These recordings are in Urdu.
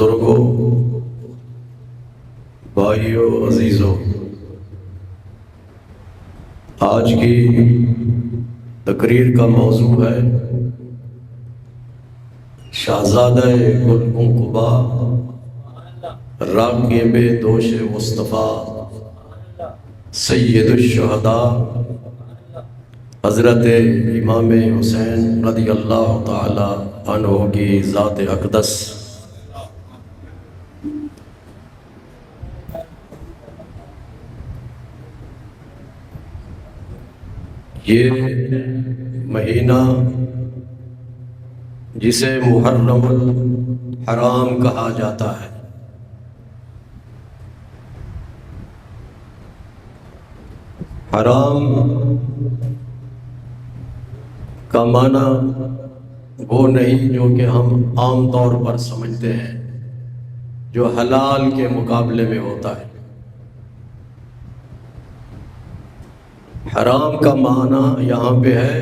بزرگوں، بھائیوں، عزیزوں، آج کی تقریر کا موضوع ہے شہزادہ گل عنقبہ راغب دوش مصطفیٰ سید الشہداء حضرت امام حسین رضی اللہ تعالی عنہ کی ذات اقدس۔ یہ مہینہ جسے محرم الحرام کہا جاتا ہے، حرام کا معنی وہ نہیں جو کہ ہم عام طور پر سمجھتے ہیں، جو حلال کے مقابلے میں ہوتا ہے۔ حرام کا معنی یہاں پہ ہے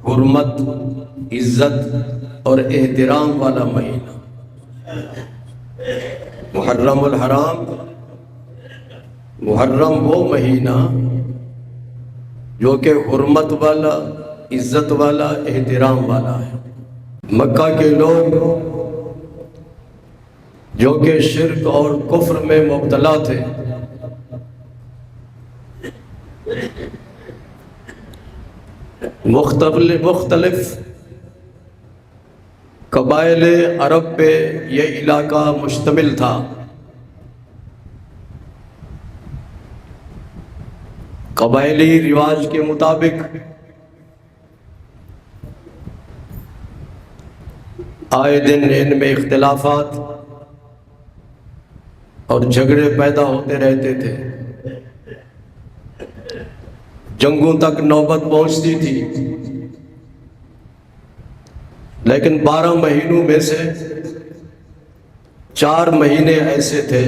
حرمت، عزت اور احترام والا مہینہ۔ محرم الحرام، محرم وہ مہینہ جو کہ حرمت والا، عزت والا، احترام والا ہے۔ مکہ کے لوگ جو کہ شرک اور کفر میں مبتلا تھے، مختلف قبائل عرب پہ یہ علاقہ مشتمل تھا۔ قبائلی رواج کے مطابق آئے دن ان میں اختلافات اور جھگڑے پیدا ہوتے رہتے تھے، جنگوں تک نوبت پہنچتی تھی۔ لیکن 12 مہینوں میں سے 4 مہینے ایسے تھے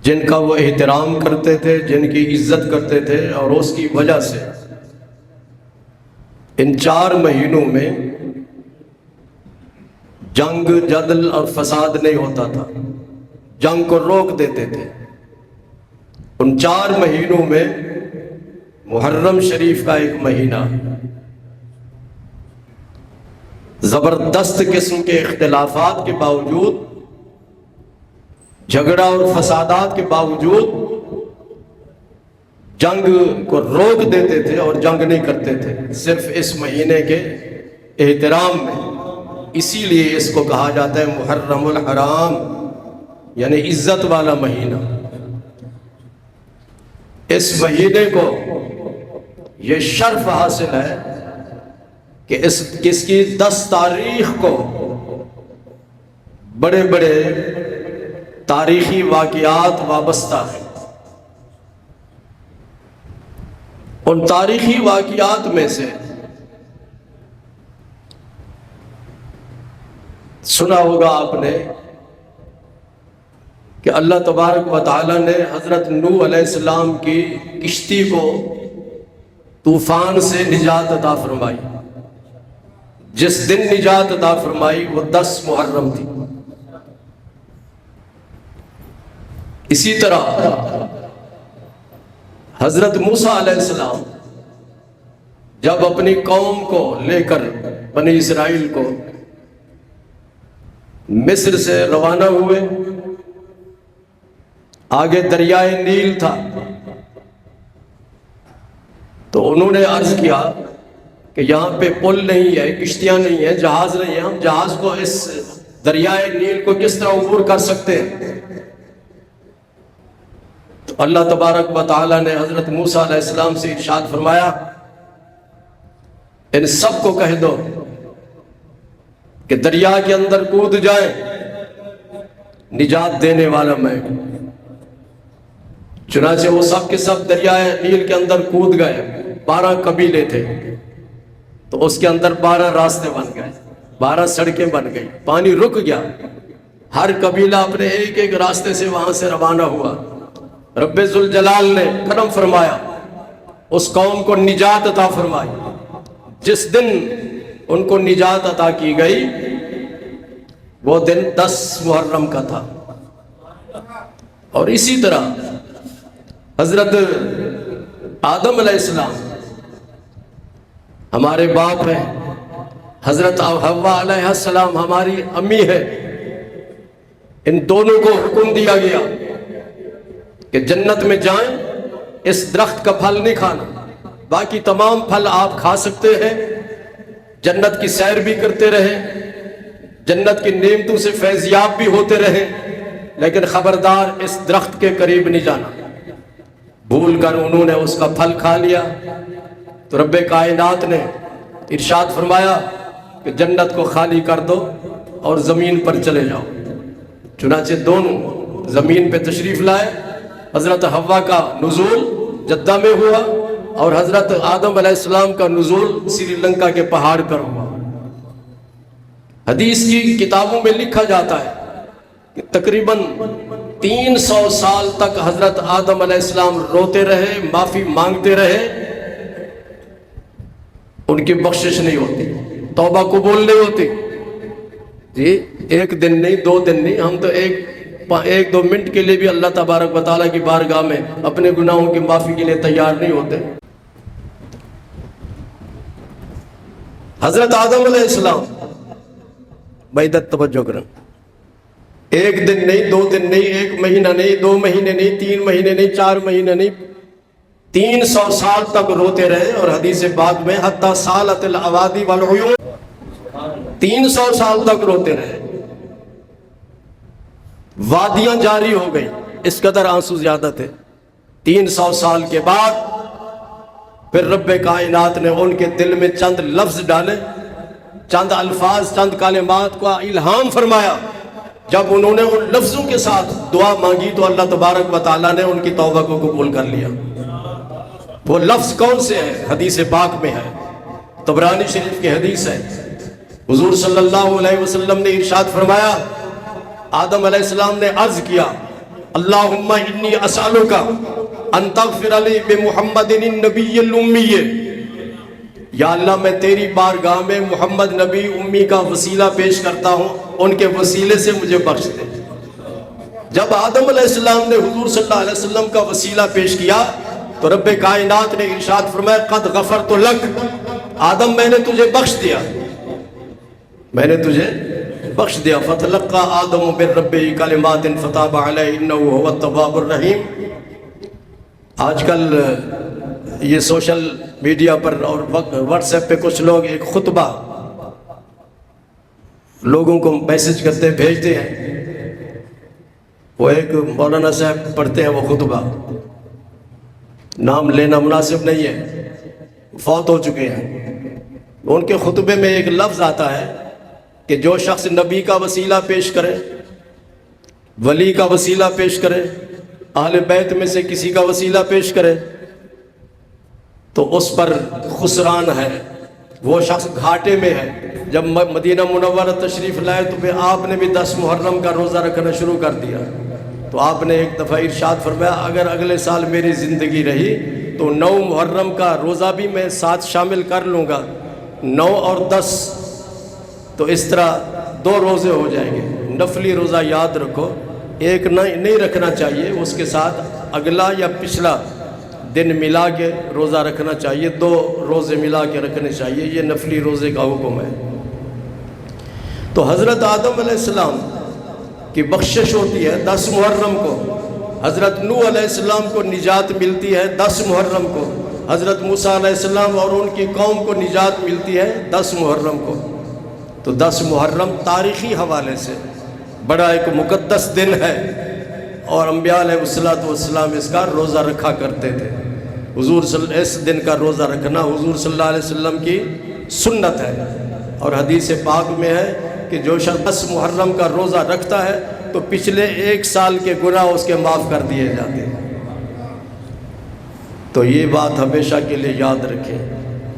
جن کا وہ احترام کرتے تھے، جن کی عزت کرتے تھے، اور اس کی وجہ سے ان 4 مہینوں میں جنگ، جدل اور فساد نہیں ہوتا تھا، جنگ کو روک دیتے تھے۔ ان 4 مہینوں میں محرم شریف کا ایک مہینہ زبردست قسم کے اختلافات کے باوجود، جھگڑا اور فسادات کے باوجود جنگ کو روک دیتے تھے اور جنگ نہیں کرتے تھے، صرف اس مہینے کے احترام میں۔ اسی لیے اس کو کہا جاتا ہے محرم الحرام، یعنی عزت والا مہینہ۔ اس مہینے کو یہ شرف حاصل ہے کہ اس کی 10 تاریخ کو بڑے بڑے تاریخی واقعات وابستہ ہیں۔ ان تاریخی واقعات میں سے سنا ہوگا آپ نے کہ اللہ تبارک و تعالی نے حضرت نوح علیہ السلام کی کشتی کو طوفان سے نجات عطا فرمائی۔ جس دن نجات عطا فرمائی وہ 10 محرم تھی۔ اسی طرح حضرت موسیٰ علیہ السلام جب اپنی قوم کو لے کر، بنی اسرائیل کو مصر سے روانہ ہوئے، آگے دریائے نیل تھا، تو انہوں نے عرض کیا کہ یہاں پہ پل نہیں ہے، کشتیاں نہیں ہیں، جہاز نہیں ہے، ہم جہاز کو اس دریائے نیل کو کس طرح عبور کر سکتے ہیں؟ تو اللہ تبارک و تعالی نے حضرت موسیٰ علیہ السلام سے ارشاد فرمایا، ان سب کو کہہ دو کہ دریا کے اندر کود جائیں، نجات دینے والا میں۔ چنانچہ وہ سب کے سب دریائے نیل کے اندر کود گئے۔ 12 قبیلے تھے، تو اس کے اندر 12 راستے بن گئے، 12 سڑکیں بن گئی، پانی رک گیا، ہر قبیلہ اپنے ایک ایک راستے سے وہاں سے روانہ ہوا۔ رب ذوالجلال نے کرم فرمایا، اس قوم کو نجات عطا فرمائی۔ جس دن ان کو نجات عطا کی گئی وہ دن 10 محرم کا تھا۔ اور اسی طرح حضرت آدم علیہ السلام ہمارے باپ ہیں، حضرت حوا علیہ السلام ہماری امی ہے، ان دونوں کو حکم دیا گیا کہ جنت میں جائیں، اس درخت کا پھل نہیں کھانا، باقی تمام پھل آپ کھا سکتے ہیں، جنت کی سیر بھی کرتے رہیں، جنت کی نعمتوں سے فیضیاب بھی ہوتے رہیں، لیکن خبردار اس درخت کے قریب نہیں جانا۔ بھول کر انہوں نے اس کا پھل کھا لیا تو رب کائنات نے ارشاد فرمایا کہ جنت کو خالی کر دو اور زمین پر چلے جاؤ۔ چنانچہ دونوں زمین پہ تشریف لائے، حضرت حوا کا نزول جدہ میں ہوا اور حضرت آدم علیہ السلام کا نزول سری لنکا کے پہاڑ پر ہوا۔ حدیث کی کتابوں میں لکھا جاتا ہے کہ تقریباً 300 سال تک حضرت آدم علیہ السلام روتے رہے، معافی مانگتے رہے، ان کی بخشش نہیں ہوتی، توبہ قبول نہیں ہوتی۔ جی ایک دن نہیں، 2 دن نہیں، ہم تو ایک 2 منٹ کے لیے بھی اللہ تبارک و تعالیٰ کی بارگاہ میں اپنے گناہوں کی معافی کے لیے تیار نہیں ہوتے۔ حضرت آدم علیہ السلام بعدت توجہ کریں، ایک دن نہیں، 2 دن نہیں، 1 مہینہ نہیں، 2 مہینے نہیں، 3 مہینے نہیں، 4 مہینے نہیں، 300 سال تک روتے رہے۔ اور حدیث پاک میں حتی سالت الاوادی والعیون، 300 سال تک روتے رہے، وادیاں جاری ہو گئی، اس قدر آنسو زیادہ تھے۔ 300 سال کے بعد پھر رب کائنات نے ان کے دل میں چند لفظ ڈالے، چند الفاظ، چند کلمات کا الہام فرمایا۔ جب انہوں نے ان لفظوں کے ساتھ دعا مانگی تو اللہ تبارک و تعالیٰ نے ان کی توبہ کو قبول کر لیا۔ وہ لفظ کون سے ہیں؟ حدیث پاک میں ہے، طبرانی شریف کی حدیث ہے۔ حضور صلی اللہ علیہ وسلم نے ارشاد فرمایا، آدم علیہ السلام نے عرض کیا، اللہم انی اسألک ان تغفر لی بمحمد النبی الامی، یا اللہ میں تیری بارگاہ میں محمد نبی امی کا وسیلہ پیش کرتا ہوں، ان کے وسیلے سے مجھے بخش دے۔ جب آدم علیہ السلام نے حضور صلی اللہ علیہ وسلم کا وسیلہ پیش کیا تو رب کائنات نے ارشاد فرمایا، قد غفرت لک، آدم میں نے تجھے بخش دیا، میں نے تجھے بخش دیا۔ فتلقى آدم من ربه کلمات فتاب علیہ انہ هو التواب الرحیم۔ آج کل یہ سوشل میڈیا پر اور واٹس ایپ پہ کچھ لوگ ایک خطبہ لوگوں کو میسج کرتے بھیجتے ہیں، وہ ایک مولانا صاحب پڑھتے ہیں وہ خطبہ، نام لینا مناسب نہیں ہے، فوت ہو چکے ہیں۔ ان کے خطبے میں ایک لفظ آتا ہے کہ جو شخص نبی کا وسیلہ پیش کرے، ولی کا وسیلہ پیش کرے، اہل بیت میں سے کسی کا وسیلہ پیش کرے تو اس پر خسران ہے، وہ شخص گھاٹے میں ہے۔ جب مدینہ منورہ تشریف لائے تو پھر آپ نے بھی 10 محرم کا روزہ رکھنا شروع کر دیا، تو آپ نے ایک دفعہ ارشاد فرمایا، اگر اگلے سال میری زندگی رہی تو 9 محرم کا روزہ بھی میں ساتھ شامل کر لوں گا، 9 اور 10، تو اس طرح 2 روزے ہو جائیں گے۔ نفلی روزہ یاد رکھو، ایک نہیں رکھنا چاہیے، اس کے ساتھ اگلا یا پچھلا دن ملا کے روزہ رکھنا چاہیے، 2 روزے ملا کے رکھنے چاہیے، یہ نفلی روزے کا حکم ہے۔ تو حضرت آدم علیہ السلام کی بخشش ہوتی ہے 10 محرم کو، حضرت نوح علیہ السلام کو نجات ملتی ہے 10 محرم کو، حضرت موسیٰ علیہ السلام اور ان کی قوم کو نجات ملتی ہے 10 محرم کو۔ تو 10 محرم تاریخی حوالے سے بڑا ایک مقدس دن ہے، اور انبیاء علیہ السلام اس کا روزہ رکھا کرتے تھے۔ اس دن کا روزہ رکھنا حضور صلی اللہ علیہ وسلم کی سنت ہے، اور حدیث پاک میں ہے کہ جو شخص 10 محرم کا روزہ رکھتا ہے تو پچھلے 1 سال کے گناہ اس کے معاف کر دیے جاتے ہیں۔ تو یہ بات ہمیشہ کے لیے یاد رکھیں۔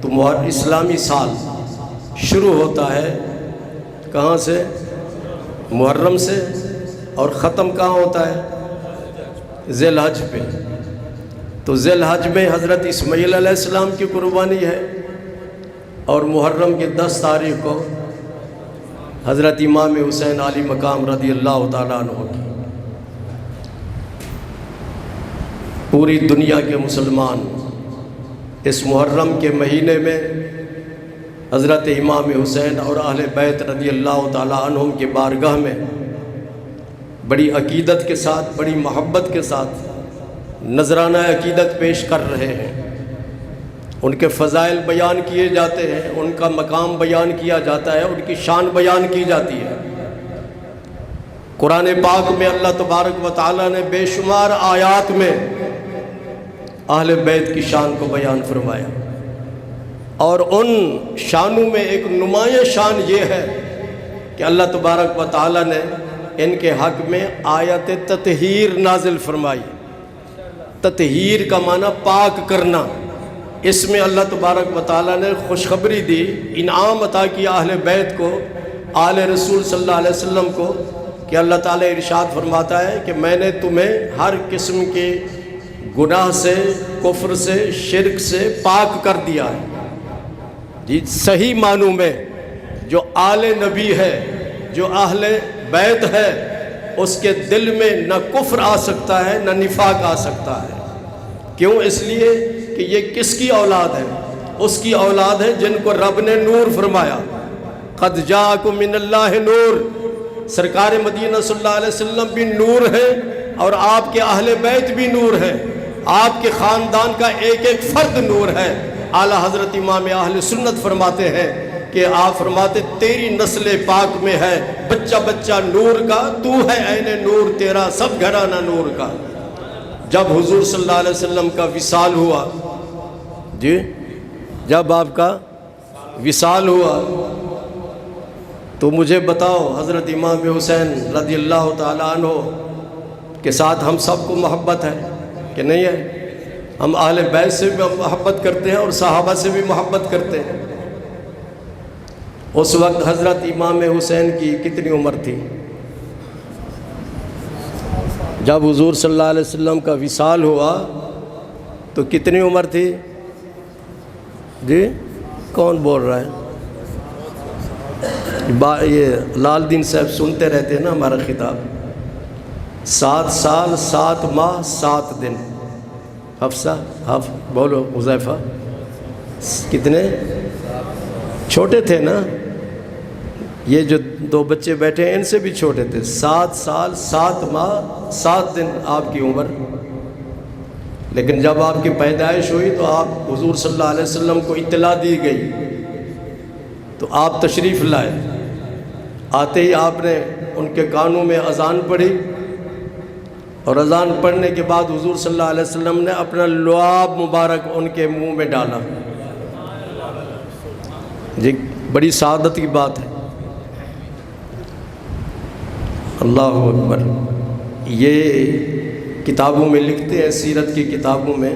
تو اسلامی سال شروع ہوتا ہے کہاں سے؟ محرم سے، اور ختم کہاں ہوتا ہے؟ ذی الحج پہ۔ تو ذی الحج میں حضرت اسماعیل علیہ السلام کی قربانی ہے، اور محرم کی 10 تاریخ کو حضرت امام حسین علی مقام رضی اللہ تعالیٰ عنہ کی پوری دنیا کے مسلمان اس محرم کے مہینے میں حضرت امام حسین اور اہل بیت رضی اللہ تعالیٰ عنہم کے بارگاہ میں بڑی عقیدت کے ساتھ، بڑی محبت کے ساتھ نذرانہ عقیدت پیش کر رہے ہیں۔ ان کے فضائل بیان کیے جاتے ہیں، ان کا مقام بیان کیا جاتا ہے، ان کی شان بیان کی جاتی ہے۔ قرآن پاک میں اللہ تبارک و تعالیٰ نے بے شمار آیات میں اہل بیت کی شان کو بیان فرمایا، اور ان شانوں میں ایک نمایاں شان یہ ہے کہ اللہ تبارک و تعالیٰ نے ان کے حق میں آیت تطہیر نازل فرمائی۔ تطہیر کا معنی پاک کرنا۔ اس میں اللہ تبارک و تعالیٰ نے خوشخبری دی، انعام عطا کیا اہل بیت کو، آل رسول صلی اللہ علیہ وسلم کو، کہ اللہ تعالیٰ ارشاد فرماتا ہے کہ میں نے تمہیں ہر قسم کے گناہ سے، کفر سے، شرک سے پاک کر دیا ہے۔ جی صحیح معنوں میں جو آل نبی ہے، جو اہل بیت ہے، اس کے دل میں نہ کفر آ سکتا ہے نہ نفاق آ سکتا ہے۔ کیوں؟ اس لیے کہ یہ کس کی اولاد ہے؟ اس کی اولاد ہے جن کو رب نے نور فرمایا۔ قد جاءکم من اللہ نور۔ سرکار مدینہ صلی اللہ علیہ وسلم بھی نور ہے، اور آپ کے اہل بیت بھی نور ہے، آپ کے خاندان کا ایک ایک فرد نور ہے۔ اعلیٰ حضرت امام اہل سنت فرماتے ہیں کہ آپ فرماتے تیری نسل پاک میں ہے بچہ بچہ نور کا، تو ہے عین نور تیرا سب گھرانہ نور کا۔ جب حضور صلی اللہ علیہ وسلم کا وصال ہوا، جی جب آپ کا وصال ہوا تو مجھے بتاؤ، حضرت امام حسین رضی اللہ تعالیٰ عنہ کے ساتھ ہم سب کو محبت ہے کہ نہیں ہے؟ ہم اہل بیت سے بھی محبت کرتے ہیں اور صحابہ سے بھی محبت کرتے ہیں۔ اس وقت حضرت امام حسین کی کتنی عمر تھی؟ جب حضور صلی اللہ علیہ وسلم کا وصال ہوا تو کتنی عمر تھی؟ جی کون بول رہا ہے؟ یہ لال دین صاحب سنتے رہتے ہیں نا ہمارا خطاب۔ 7 سال 7 ماہ 7 دن۔ حفصہ بولو، حذیفہ کتنے چھوٹے تھے نا؟ یہ جو 2 بچے بیٹھے ہیں ان سے بھی چھوٹے تھے۔ 7 سال 7 ماہ 7 دن آپ کی عمر۔ لیکن جب آپ کی پیدائش ہوئی تو آپ حضور صلی اللہ علیہ وسلم کو اطلاع دی گئی تو آپ تشریف لائے۔ آتے ہی آپ نے ان کے کانوں میں اذان پڑھی، اور اذان پڑھنے کے بعد حضور صلی اللہ علیہ وسلم نے اپنا لعاب مبارک ان کے منہ میں ڈالا۔ جی بڑی سعادت کی بات ہے۔ اللہ اکبر۔ یہ کتابوں میں لکھتے ہیں، سیرت کی کتابوں میں،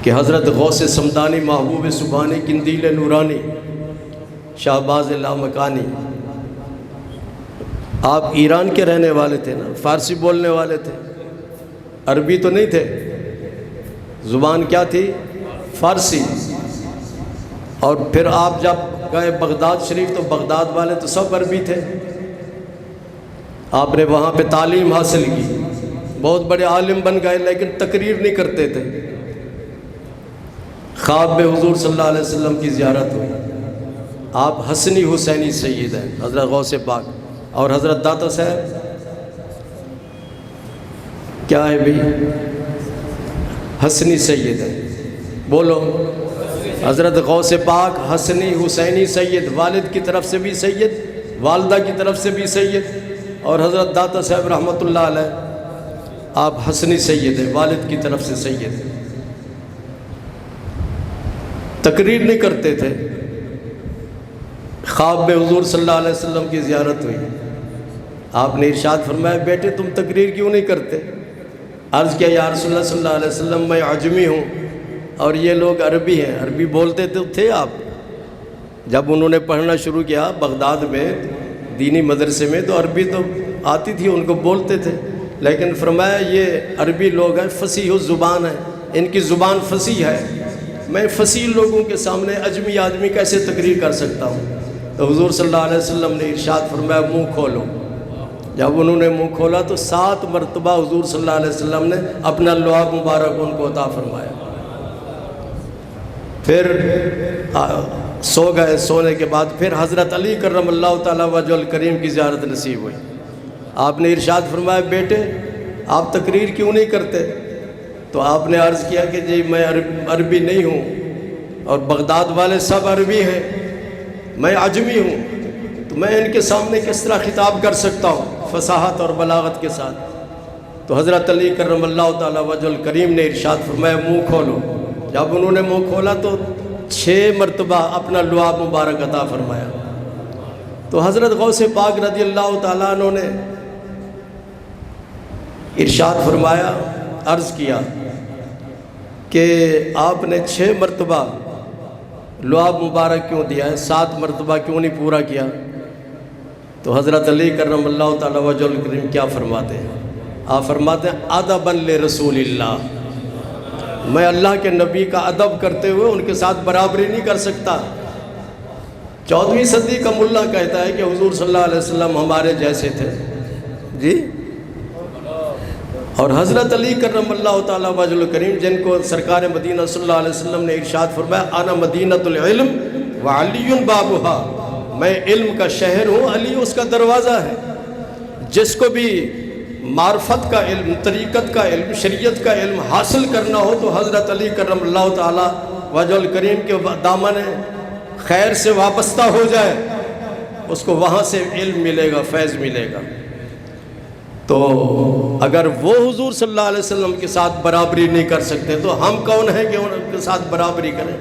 کہ حضرت غوث سمدانی محبوب سبحانی قندیل نورانی شہباز لامکانی، آپ ایران کے رہنے والے تھے نا، فارسی بولنے والے تھے، عربی تو نہیں تھے، زبان کیا تھی؟ فارسی۔ اور پھر آپ جب گئے بغداد شریف تو بغداد والے تو سب عربی تھے۔ آپ نے وہاں پہ تعلیم حاصل کی، بہت بڑے عالم بن گئے، لیکن تقریر نہیں کرتے تھے۔ خواب میں حضور صلی اللہ علیہ وسلم کی زیارت ہوئی۔ آپ حسنی حسینی سید ہیں، حضرت غوث پاک، اور حضرت داتا صاحب کیا ہے بھئی؟ حسنی سید ہے۔ بولو، حضرت غوث پاک حسنی حسینی سید، والد کی طرف سے بھی سید، والدہ کی طرف سے بھی سید، اور حضرت داتا صاحب رحمۃ اللہ علیہ آپ حسنی سید ہیں، والد کی طرف سے سید ہیں۔ تقریر نہیں کرتے تھے۔ خواب میں حضور صلی اللہ علیہ وسلم کی زیارت ہوئی، آپ نے ارشاد فرمایا بیٹے تم تقریر کیوں نہیں کرتے؟ عرض کیا یا رسول اللہ صلی اللہ علیہ وسلم میں عجمی ہوں اور یہ لوگ عربی ہیں۔ عربی بولتے تو تھے آپ؟ جب انہوں نے پڑھنا شروع کیا بغداد میں دینی مدرسے میں تو عربی تو آتی تھی، ان کو بولتے تھے، لیکن فرمایا یہ عربی لوگ ہیں، فصیح الزبان ہیں، ان کی زبان فصیح ہے، میں فصیح لوگوں کے سامنے عجمی آدمی کیسے تقریر کر سکتا ہوں؟ تو حضور صلی اللہ علیہ وسلم نے ارشاد فرمایا منہ کھولو۔ جب انہوں نے منہ کھولا تو 7 مرتبہ حضور صلی اللہ علیہ وسلم نے اپنا لعاب مبارک ان کو عطا فرمایا۔ پھر سو گئے، سونے کے بعد پھر حضرت علی کرم اللہ تعالیٰ وجہ الکریم کی زیارت نصیب ہوئی۔ آپ نے ارشاد فرمایا بیٹے آپ تقریر کیوں نہیں کرتے؟ تو آپ نے عرض کیا کہ جی میں عربی نہیں ہوں اور بغداد والے سب عربی ہیں، میں عجمی ہوں، تو میں ان کے سامنے کس طرح خطاب کر سکتا ہوں فصاحت اور بلاغت کے ساتھ؟ تو حضرت علی کرم اللہ تعالیٰ وجہ الکریم نے ارشاد فرمایا منہ کھولو۔ جب انہوں نے منہ کھولا تو 6 مرتبہ اپنا لعاب مبارک عطا فرمایا۔ تو حضرت غوث پاک رضی اللہ تعالیٰ عنہ نے ارشاد فرمایا، عرض کیا کہ آپ نے 6 مرتبہ لعاب مبارک کیوں دیا ہے، 7 مرتبہ کیوں نہیں پورا کیا؟ تو حضرت علی کرم اللہ تعالیٰ وجہ الکریم کیا فرماتے ہیں؟ آپ فرماتے ہیں ادبا لرسول اللہ، میں اللہ کے نبی کا ادب کرتے ہوئے ان کے ساتھ برابری نہیں کر سکتا۔ 14ویں صدی کا ملا کہتا ہے کہ حضور صلی اللہ علیہ وسلم ہمارے جیسے تھے جی، اور حضرت علی کرم اللہ تعالیٰ وجہ الکریم جن کو سرکار مدینہ صلی اللہ علیہ وسلم نے ارشاد فرمایا انا مدینۃ العلم وعلی بابھا، میں علم کا شہر ہوں، علی اس کا دروازہ ہے۔ جس کو بھی معرفت کا علم، طریقت کا علم، شریعت کا علم حاصل کرنا ہو تو حضرت علی کرم اللہ تعالیٰ وجہ الکریم کے دامن خیر سے وابستہ ہو جائے، اس کو وہاں سے علم ملے گا، فیض ملے گا۔ تو اگر وہ حضور صلی اللہ علیہ وسلم کے ساتھ برابری نہیں کر سکتے تو ہم کون ہیں کہ ان کے ساتھ برابری کریں؟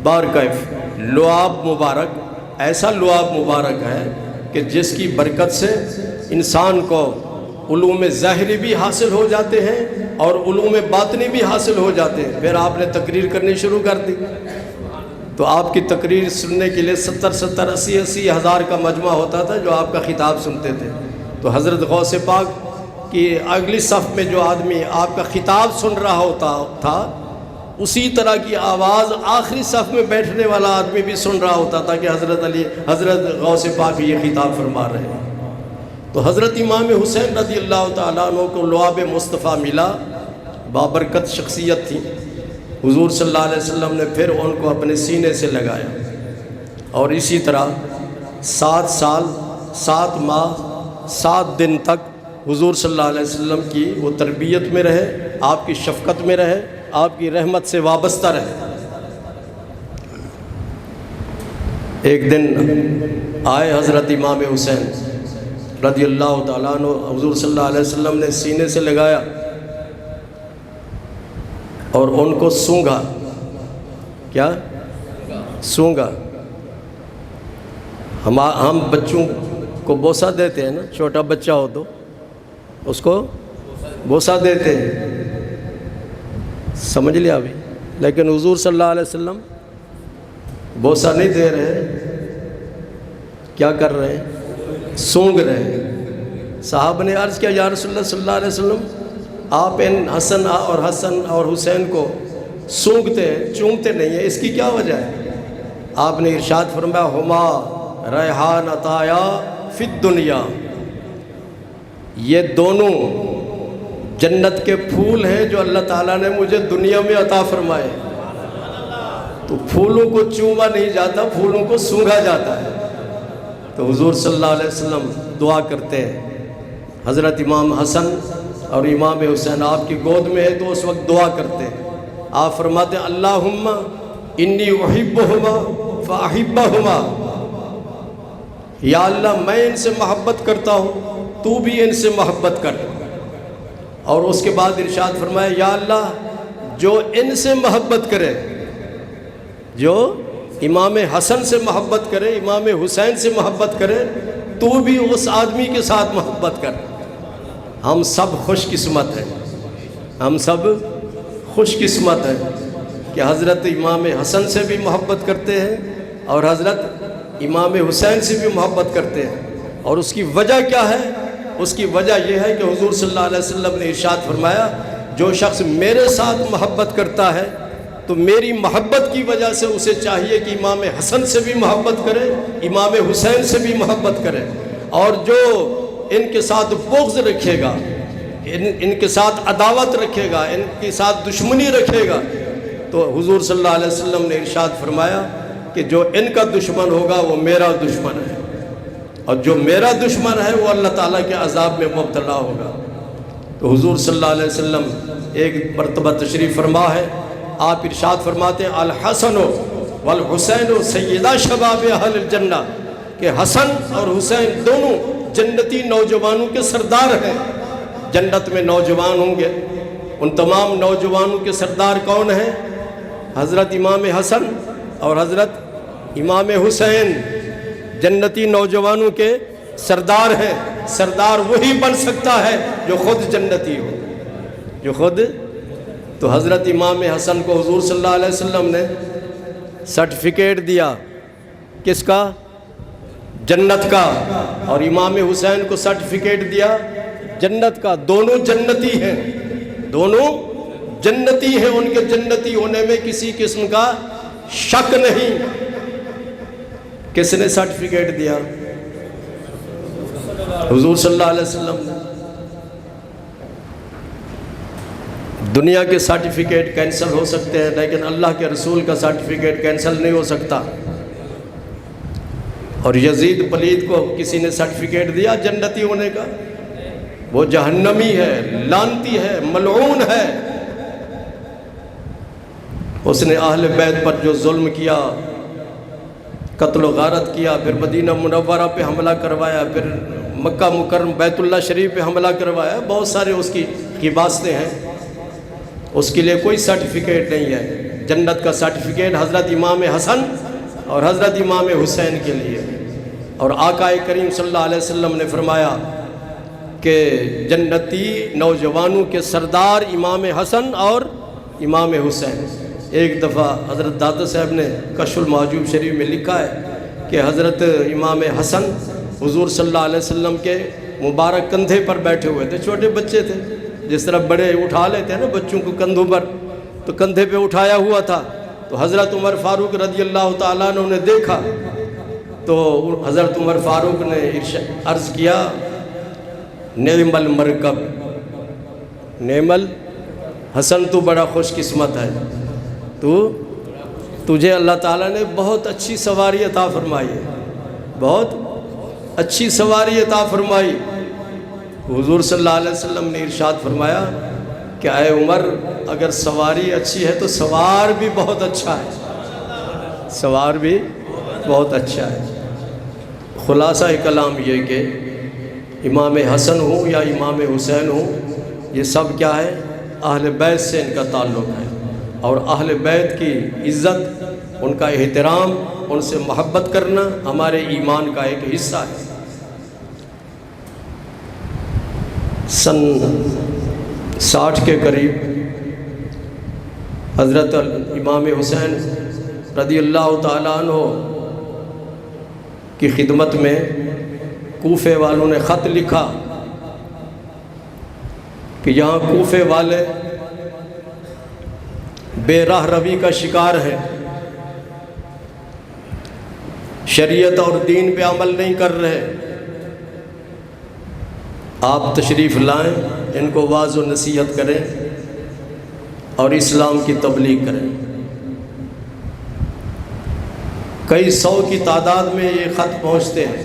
بارکیف لعاب مبارک ایسا لعاب مبارک ہے کہ جس کی برکت سے انسان کو علوم ظاہری بھی حاصل ہو جاتے ہیں اور علوم باطنی بھی حاصل ہو جاتے ہیں۔ پھر آپ نے تقریر کرنی شروع کر دی تو آپ کی تقریر سننے کے لیے 70 80 ہزار کا مجمع ہوتا تھا جو آپ کا خطاب سنتے تھے۔ تو حضرت غوث پاک کی اگلی صف میں جو آدمی آپ کا خطاب سن رہا ہوتا تھا اسی طرح کی آواز آخری صف میں بیٹھنے والا آدمی بھی سن رہا ہوتا تھا کہ حضرت غوث پاک یہ خطاب فرما رہے ہیں۔ تو حضرت امام حسین رضی اللہ تعالیٰ عنہ کو لعاب مصطفیٰ ملا، بابرکت شخصیت تھی۔ حضور صلی اللہ علیہ وسلم نے پھر ان کو اپنے سینے سے لگایا اور اسی طرح 7 سال 7 ماہ 7 دن تک حضور صلی اللہ علیہ وسلم کی وہ تربیت میں رہے، آپ کی شفقت میں رہے، آپ کی رحمت سے وابستہ رہے۔ ایک دن آئے حضرت امام حسین رضی اللہ تعالیٰ عنہ، حضور صلی اللہ علیہ وسلم نے سینے سے لگایا اور ان کو سونگھا۔ کیا سونگھا؟ ہم بچوں کو بوسہ دیتے ہیں نا، چھوٹا بچہ ہو تو اس کو بوسہ دیتے ہیں، سمجھ لیا ابھی؟ لیکن حضور صلی اللہ علیہ وسلم بوسہ نہیں دے رہے، کیا کر رہے ہیں؟ سونگ رہے ہیں۔ صحابہ نے عرض کیا یا رسول اللہ صلی اللہ علیہ وسلم آپ ان حسن اور حسین کو سونگتے ہیں، چومتے نہیں ہیں، اس کی کیا وجہ ہے؟ آپ نے ارشاد فرمایا ہما ریحان عطایا فی الدنیا، یہ دونوں جنت کے پھول ہیں جو اللہ تعالیٰ نے مجھے دنیا میں عطا فرمائے۔ تو پھولوں کو چوما نہیں جاتا، پھولوں کو سونگھا جاتا ہے۔ تو حضور صلی اللہ علیہ وسلم دعا کرتے ہیں، حضرت امام حسن اور امام حسین آپ کی گود میں ہے تو اس وقت دعا کرتے ہیں۔ آپ فرماتے ہیں اللہم انی احبہما فاحبہما، یا اللہ میں ان سے محبت کرتا ہوں تو بھی ان سے محبت کر۔ اور اس کے بعد ارشاد فرمایا یا اللہ جو ان سے محبت کرے، جو امام حسن سے محبت کرے، امام حسین سے محبت کرے، تو بھی اس آدمی کے ساتھ محبت کر۔ ہم سب خوش قسمت ہیں، ہم سب خوش قسمت ہیں کہ حضرت امام حسن سے بھی محبت کرتے ہیں اور حضرت امام حسین سے بھی محبت کرتے ہیں۔ اور اس کی وجہ کیا ہے؟ اس کی وجہ یہ ہے کہ حضور صلی اللہ علیہ وسلم نے ارشاد فرمایا جو شخص میرے ساتھ محبت کرتا ہے تو میری محبت کی وجہ سے اسے چاہیے کہ امام حسن سے بھی محبت کرے، امام حسین سے بھی محبت کرے، اور جو ان کے ساتھ بغض رکھے گا، ان کے ساتھ عداوت رکھے گا، ان کے ساتھ دشمنی رکھے گا، تو حضور صلی اللہ علیہ وسلم نے ارشاد فرمایا کہ جو ان کا دشمن ہوگا وہ میرا دشمن ہے، اور جو میرا دشمن ہے وہ اللہ تعالیٰ کے عذاب میں مبتلا ہوگا۔ تو حضور صلی اللہ علیہ وسلم ایک مرتبہ تشریف فرما ہے، آپ ارشاد فرماتے ہیں الحسن والحسین سیدہ شباب اہل الجنہ، کہ حسن اور حسین دونوں جنتی نوجوانوں کے سردار ہیں۔ جنت میں نوجوان ہوں گے، ان تمام نوجوانوں کے سردار کون ہیں؟ حضرت امام حسن اور حضرت امام حسین جنتی نوجوانوں کے سردار ہیں۔ سردار وہی بن سکتا ہے جو خود جنتی ہو، جو خود۔ تو حضرت امام حسن کو حضور صلی اللہ علیہ وسلم نے سرٹیفکیٹ دیا، کس کا؟ جنت کا، اور امام حسین کو سرٹیفکیٹ دیا جنت کا۔ دونوں جنتی ہیں، دونوں جنتی ہیں، ان کے جنتی ہونے میں کسی قسم کا شک نہیں۔ کس نے سرٹیفکیٹ دیا؟ حضور صلی اللہ علیہ وسلم نے۔ دنیا کے سرٹیفکیٹ کینسل ہو سکتے ہیں، لیکن اللہ کے رسول کا سرٹیفکیٹ کینسل نہیں ہو سکتا۔ اور یزید پلید کو کسی نے سرٹیفکیٹ دیا جنتی ہونے کا؟ وہ جہنمی ہے، لعنتی ہے، ملعون ہے۔ اس نے اہل بیت پر جو ظلم کیا، قتل و غارت کیا، پھر مدینہ منورہ پہ حملہ کروایا، پھر مکہ مکرم بیت اللہ شریف پہ حملہ کروایا، بہت سارے اس کی باتیں ہیں۔ اس کے لیے کوئی سرٹیفکیٹ نہیں ہے۔ جنت کا سرٹیفکیٹ حضرت امام حسن اور حضرت امام حسین کے لیے۔ اور آقا کریم صلی اللہ علیہ وسلم نے فرمایا کہ جنتی نوجوانوں کے سردار امام حسن اور امام حسین۔ ایک دفعہ حضرت دادا صاحب نے کشف المحجوب شریف میں لکھا ہے کہ حضرت امام حسن حضور صلی اللہ علیہ وسلم کے مبارک کندھے پر بیٹھے ہوئے تھے، چھوٹے بچے تھے، جس طرح بڑے اٹھا لیتے ہیں نا بچوں کو کندھوں پر، تو کندھے پہ اٹھایا ہوا تھا۔ تو حضرت عمر فاروق رضی اللہ تعالیٰ عنہ نے دیکھا، تو حضرت عمر فاروق نے عرض کیا نعم المرکب، نعم الحسن، تو بڑا خوش قسمت ہے، تجھے اللہ تعالیٰ نے بہت اچھی سواری عطا فرمائی ہے، بہت اچھی سواری عطا فرمائی۔ حضور صلی اللہ علیہ وسلم نے ارشاد فرمایا کہ اے عمر، اگر سواری اچھی ہے تو سوار بھی بہت اچھا ہے، سوار بھی بہت اچھا ہے۔ خلاصہ کلام یہ کہ امام حسن ہوں یا امام حسین ہوں، یہ سب کیا ہے؟ اہل بیت سے ان کا تعلق ہے، اور اہل بیت کی عزت، ان کا احترام، ان سے محبت کرنا ہمارے ایمان کا ایک حصہ ہے۔ سن 60 کے قریب حضرت امام حسین رضی اللہ تعالیٰ عنہ کی خدمت میں کوفے والوں نے خط لکھا کہ یہاں کوفے والے بے راہ روی کا شکار ہے، شریعت اور دین پہ عمل نہیں کر رہے، آپ تشریف لائیں، ان کو واعظ و نصیحت کریں اور اسلام کی تبلیغ کریں۔ کئی سو کی تعداد میں یہ خط پہنچتے ہیں۔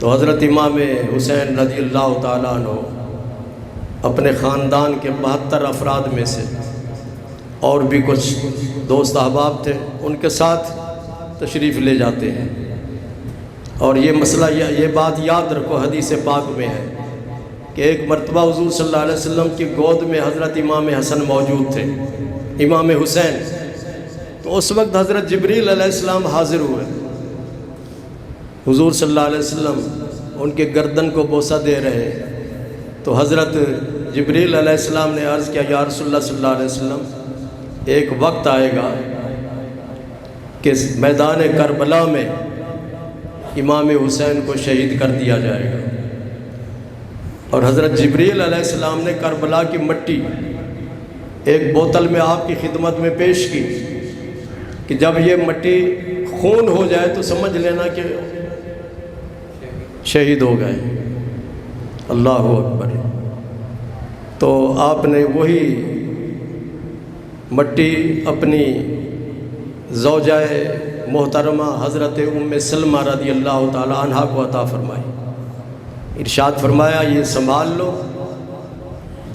تو حضرت امام حسین رضی اللہ تعالیٰ عنہ اپنے خاندان کے 72 افراد میں سے، اور بھی کچھ دوست احباب تھے، ان کے ساتھ تشریف لے جاتے ہیں۔ اور یہ مسئلہ، یہ بات یاد رکھو، حدیث پاک میں ہے کہ ایک مرتبہ حضور صلی اللہ علیہ وسلم کی گود میں حضرت امام حسن موجود تھے، امام حسین۔ تو اس وقت حضرت جبریل علیہ السلام حاضر ہوئے، حضور صلی اللہ علیہ وسلم ان کے گردن کو بوسہ دے رہے۔ تو حضرت جبریل علیہ السلام نے عرض کیا یا رسول اللہ صلی اللہ علیہ وسلم، ایک وقت آئے گا کہ میدان کربلا میں امام حسین کو شہید کر دیا جائے گا۔ اور حضرت جبریل علیہ السلام نے کربلا کی مٹی ایک بوتل میں آپ کی خدمت میں پیش کی کہ جب یہ مٹی خون ہو جائے تو سمجھ لینا کہ شہید ہو گئے۔ اللہ اکبر۔ تو آپ نے وہی مٹی اپنی زوجہ محترمہ حضرت ام سلمہ رضی اللہ تعالی عنہا کو عطا فرمائی۔ ارشاد فرمایا یہ سنبھال لو،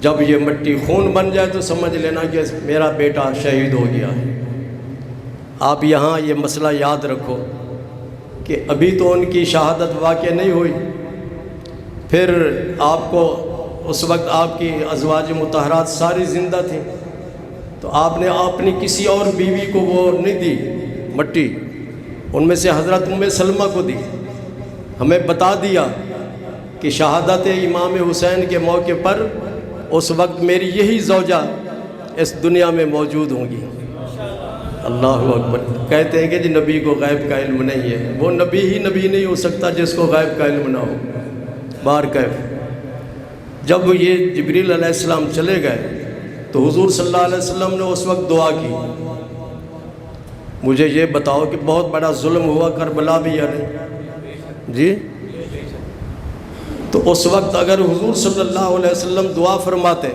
جب یہ مٹی خون بن جائے تو سمجھ لینا کہ میرا بیٹا شہید ہو گیا ہے۔ آپ یہاں یہ مسئلہ یاد رکھو کہ ابھی تو ان کی شہادت واقع نہیں ہوئی، پھر آپ کو اس وقت آپ کی ازواج مطہرات ساری زندہ تھیں، تو آپ نے اپنی کسی اور بیوی کو وہ نہیں دی مٹی، ان میں سے حضرت ام سلمہ کو دی۔ ہمیں بتا دیا کہ شہادت امام حسین کے موقع پر اس وقت میری یہی زوجہ اس دنیا میں موجود ہوں گی۔ اللہ اکبر۔ کہتے ہیں کہ جی نبی کو غیب کا علم نہیں ہے، وہ نبی ہی نبی نہیں ہو سکتا جس کو غیب کا علم نہ ہو۔ بار کیف جب یہ جبریل علیہ السلام چلے گئے تو حضور صلی اللہ علیہ وسلم نے اس وقت دعا کی، مجھے یہ بتاؤ کہ بہت بڑا ظلم ہوا کربلا بھی یا نہیں؟ جی، تو اس وقت اگر حضور صلی اللہ علیہ وسلم دعا فرماتے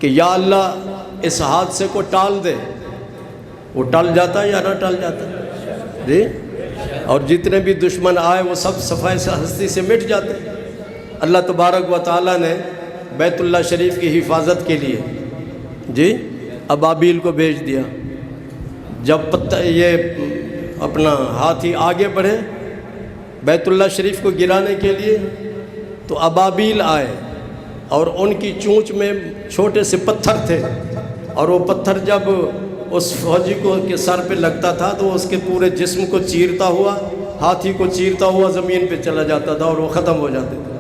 کہ یا اللہ اس حادثے کو ٹال دے، وہ ٹل جاتا یا نہ ٹل جاتا؟ جی، اور جتنے بھی دشمن آئے وہ سب صفائے سے ہستی سے مٹ جاتے۔ اللہ تبارک و تعالیٰ نے بیت اللہ شریف کی حفاظت کے لیے جی ابابیل کو بھیج دیا۔ جب یہ اپنا ہاتھی آگے بڑھے بیت اللہ شریف کو گرانے کے لیے تو ابابیل آئے، اور ان کی چونچ میں چھوٹے سے پتھر تھے، اور وہ پتھر جب اس فوجی کو کے سر پہ لگتا تھا تو اس کے پورے جسم کو چیرتا ہوا، ہاتھی کو چیرتا ہوا زمین پہ چلا جاتا تھا اور وہ ختم ہو جاتے تھے۔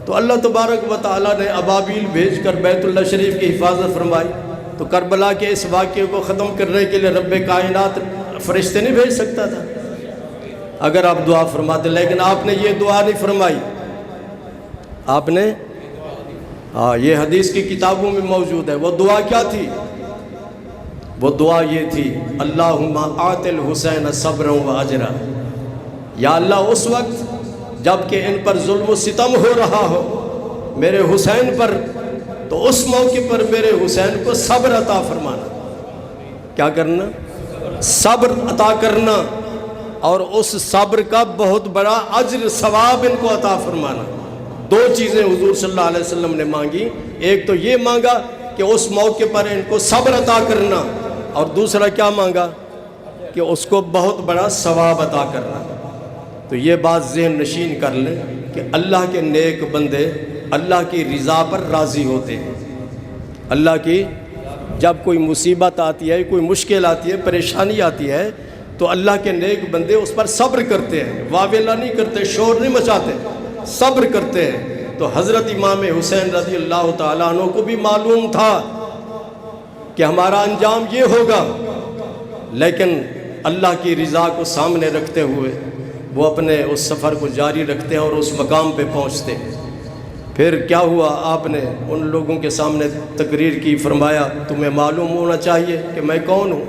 تو اللہ تبارک و تعالیٰ نے ابابیل بھیج کر بیت اللہ شریف کی حفاظت فرمائی۔ تو کربلا کے اس واقعے کو ختم کرنے کے لیے رب کائنات فرشتے نہیں بھیج سکتا تھا اگر آپ دعا فرماتے، لیکن آپ نے یہ دعا نہیں فرمائی۔ آپ نے یہ حدیث کی کتابوں میں موجود ہے۔ وہ دعا کیا تھی؟ وہ دعا یہ تھی، اللہم آت الحسین صبرا و اجرا۔ یا اللہ اس وقت جب کہ ان پر ظلم و ستم ہو رہا ہو میرے حسین پر، تو اس موقع پر میرے حسین کو صبر عطا فرمانا۔ کیا کرنا؟ صبر عطا کرنا، اور اس صبر کا بہت بڑا اجر ثواب ان کو عطا فرمانا۔ دو چیزیں حضور صلی اللہ علیہ وسلم نے مانگی، ایک تو یہ مانگا کہ اس موقع پر ان کو صبر عطا کرنا، اور دوسرا کیا مانگا کہ اس کو بہت بڑا ثواب عطا کرنا۔ تو یہ بات ذہن نشین کر لیں کہ اللہ کے نیک بندے اللہ کی رضا پر راضی ہوتے ہیں۔ اللہ کی جب کوئی مصیبت آتی ہے، کوئی مشکل آتی ہے، پریشانی آتی ہے، تو اللہ کے نیک بندے اس پر صبر کرتے ہیں، واویلا نہیں کرتے، شور نہیں مچاتے، صبر کرتے ہیں۔ تو حضرت امام حسین رضی اللہ تعالیٰ عنہ کو بھی معلوم تھا کہ ہمارا انجام یہ ہوگا، لیکن اللہ کی رضا کو سامنے رکھتے ہوئے وہ اپنے اس سفر کو جاری رکھتے ہیں اور اس مقام پہ پہنچتے ہیں۔ پھر کیا ہوا؟ آپ نے ان لوگوں کے سامنے تقریر کی، فرمایا تمہیں معلوم ہونا چاہیے کہ میں کون ہوں۔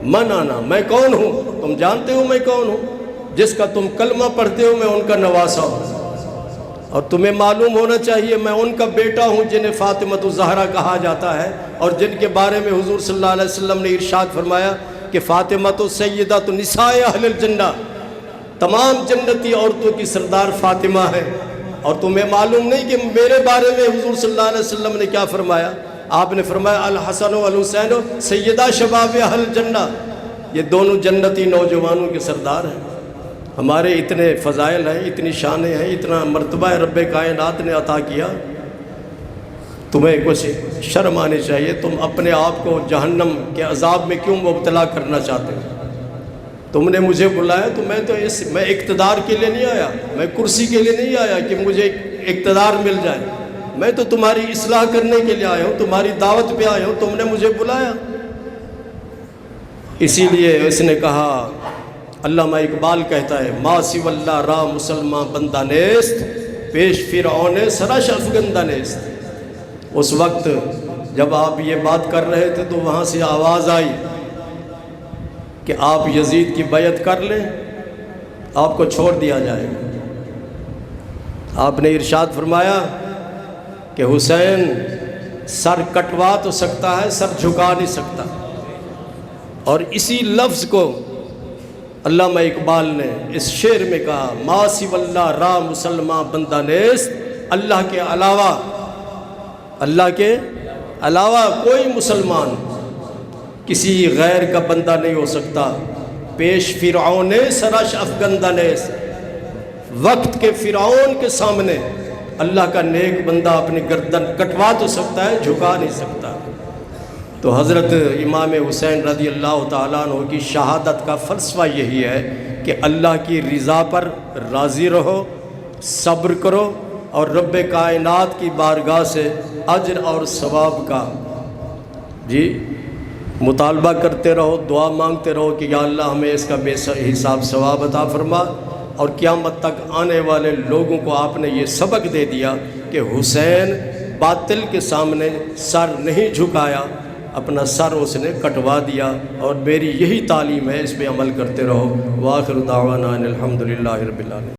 من آنا، میں کون ہوں؟ تم جانتے ہو میں کون ہوں؟ جس کا تم کلمہ پڑھتے ہو میں ان کا نواسا ہوں، اور تمہیں معلوم ہونا چاہیے میں ان کا بیٹا ہوں جنہیں فاطمۃ الزہرا کہا جاتا ہے، اور جن کے بارے میں حضور صلی اللہ علیہ وسلم نے ارشاد فرمایا کہ فاطمۃ سیدۃ نساء اہل الجنہ، تمام جنتی عورتوں کی سردار فاطمہ ہے۔ اور تمہیں معلوم نہیں کہ میرے بارے میں حضور صلی اللہ علیہ وسلم نے کیا فرمایا؟ آپ نے فرمایا الحسن والحسین سیدہ شباب اہل الجنہ، یہ دونوں جنتی نوجوانوں کے سردار ہیں۔ ہمارے اتنے فضائل ہیں، اتنی شانیں ہیں، اتنا مرتبہ رب کائنات نے عطا کیا، تمہیں کچھ شرم آنی چاہیے۔ تم اپنے آپ کو جہنم کے عذاب میں کیوں مبتلا کرنا چاہتے ہو؟ تم نے مجھے بلایا تو میں اقتدار کے لیے نہیں آیا، میں کرسی کے لیے نہیں آیا کہ مجھے اقتدار مل جائے، میں تو تمہاری اصلاح کرنے کے لیے آیا ہوں، تمہاری دعوت پہ آیا ہوں، تم نے مجھے بلایا۔ اسی لیے اس نے کہا، علامہ اقبال کہتا ہے ما سوی اللہ را مسلمان بندہ نیست، پیش فرعون سرش افگندہ نیست۔ اس وقت جب آپ یہ بات کر رہے تھے تو وہاں سے آواز آئی کہ آپ یزید کی بیعت کر لیں، آپ کو چھوڑ دیا جائے گا۔ آپ نے ارشاد فرمایا کہ حسین سر کٹوا تو سکتا ہے، سر جھکا نہیں سکتا۔ اور اسی لفظ کو علامہ اقبال نے اس شعر میں کہا، ما سوی اللہ را مسلمان بندہ نیست، اللہ کے علاوہ کوئی مسلمان کسی غیر کا بندہ نہیں ہو سکتا۔ پیش فرعون سرش افگندہ نیست، وقت کے فرعون کے سامنے اللہ کا نیک بندہ اپنی گردن کٹوا تو سکتا ہے، جھکا نہیں سکتا۔ تو حضرت امام حسین رضی اللہ تعالیٰ عنہ کی شہادت کا فلسفہ یہی ہے کہ اللہ کی رضا پر راضی رہو، صبر کرو، اور رب کائنات کی بارگاہ سے اجر اور ثواب کا مطالبہ کرتے رہو، دعا مانگتے رہو کہ یا اللہ ہمیں اس کا بے حساب ثواب عطا فرما۔ اور قیامت تک آنے والے لوگوں کو آپ نے یہ سبق دے دیا کہ حسین باطل کے سامنے سر نہیں جھکایا، اپنا سر اس نے کٹوا دیا، اور میری یہی تعلیم ہے، اس پہ عمل کرتے رہو۔ وآخر دعوانا ان الحمدللہ رب العالمین۔